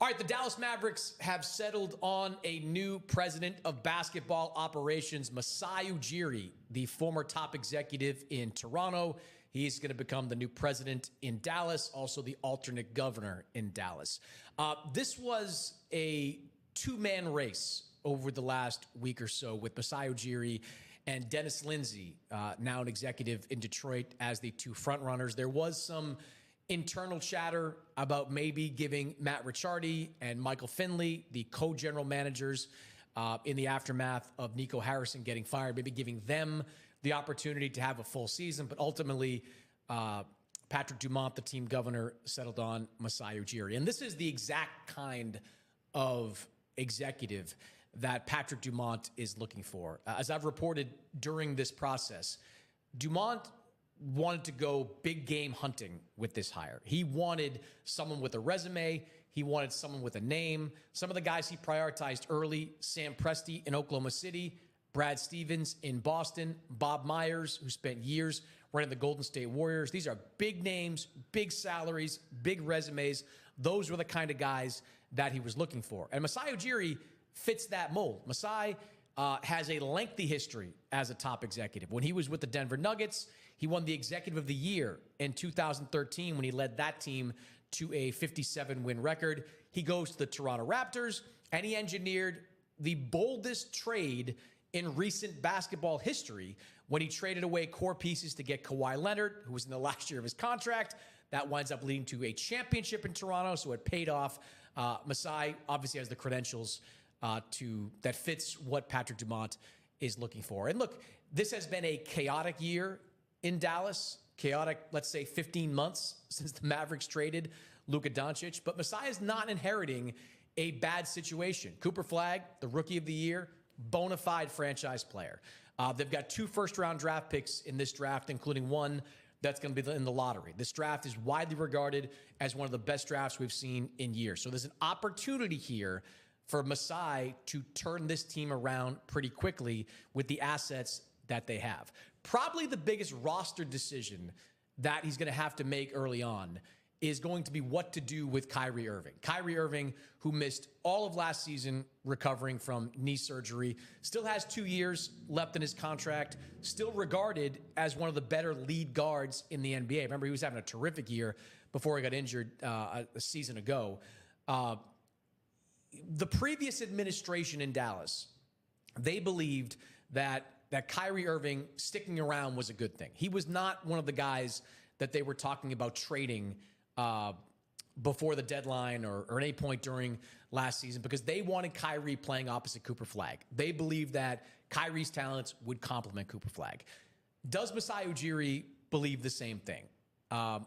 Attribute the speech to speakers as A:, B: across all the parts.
A: All right, the Dallas Mavericks have settled on a new president of basketball operations, Masai Ujiri, the former top executive in Toronto. He's going to become the new president in Dallas, also the alternate governor in Dallas. This was a two-man race over the last week or so with Masai Ujiri and Dennis Lindsay, now an executive in Detroit, as the two frontrunners. There was some internal chatter about maybe giving Matt Ricciardi and Michael Finley, the co-general managers, in the aftermath of Nico Harrison getting fired, maybe giving them the opportunity to have a full season. But ultimately, Patrick Dumont, the team governor, settled on Masai Ujiri. And this is the exact kind of executive that Patrick Dumont is looking for. As I've reported during this process, Dumont wanted to go big game hunting with this hire. He wanted someone with a resume. He wanted someone with a name. Some of the guys he prioritized early: Sam Presti in Oklahoma City, Brad Stevens in Boston, Bob Myers, who spent years running the Golden State Warriors. These are big names, big salaries, big resumes. Those were the kind of guys that he was looking for. And Masai Ujiri fits that mold. Masai has a lengthy history as a top executive. When he was with the Denver Nuggets, he won the Executive of the Year in 2013 when he led that team to a 57-win record. He goes to the Toronto Raptors, and he engineered the boldest trade in recent basketball history when he traded away core pieces to get Kawhi Leonard, who was in the last year of his contract. That winds up leading to a championship in Toronto, so it paid off. Masai obviously has the credentials that fits what Patrick Dumont is looking for. And look, this has been a chaotic year in Dallas, chaotic, let's say 15 months since the Mavericks traded Luka Doncic, but Masai is not inheriting a bad situation. Cooper Flagg, the rookie of the year, bona fide franchise player. They've got 2 first-round draft picks in this draft, including one that's going to be in the lottery. This draft is widely regarded as one of the best drafts we've seen in years. So there's an opportunity here for Masai to turn this team around pretty quickly with the assets that they have. Probably the biggest roster decision that he's going to have to make early on is going to be what to do with Kyrie Irving. Kyrie Irving, who missed all of last season recovering from knee surgery, still has 2 years left in his contract, still regarded as one of the better lead guards in the NBA. Remember, he was having a terrific year before he got injured a season ago. The previous administration in Dallas, they believed that Kyrie Irving sticking around was a good thing. He was not one of the guys that they were talking about trading before the deadline or at any point during last season, because they wanted Kyrie playing opposite Cooper Flagg. They believed that Kyrie's talents would complement Cooper Flagg. Does Masai Ujiri believe the same thing?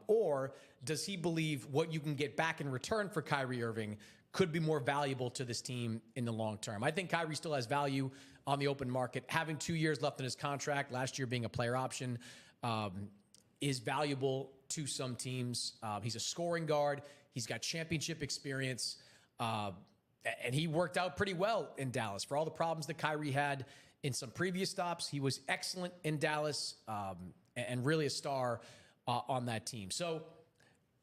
A: Or does he believe what you can get back in return for Kyrie Irving could be more valuable to this team in the long term? I think Kyrie still has value on the open market. Having 2 years left in his contract, last year being a player option, is valuable to some teams. He's a scoring guard. He's got championship experience. And he worked out pretty well in Dallas. For all the problems that Kyrie had in some previous stops, he was excellent in Dallas, and really a star on that team. So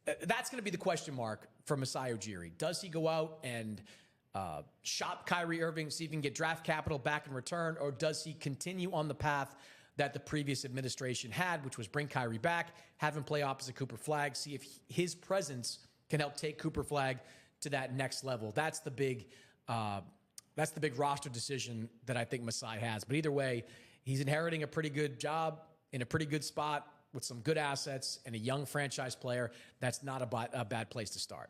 A: that's going to be the question mark for Masai Ujiri. Does he go out and shop Kyrie Irving, see if he can get draft capital back in return, or does he continue on the path that the previous administration had, which was bring Kyrie back, have him play opposite Cooper Flagg, see if his presence can help take Cooper Flagg to that next level? That's the big roster decision that I think Masai has. But either way, he's inheriting a pretty good job in a pretty good spot with some good assets and a young franchise player. That's not a bad place to start.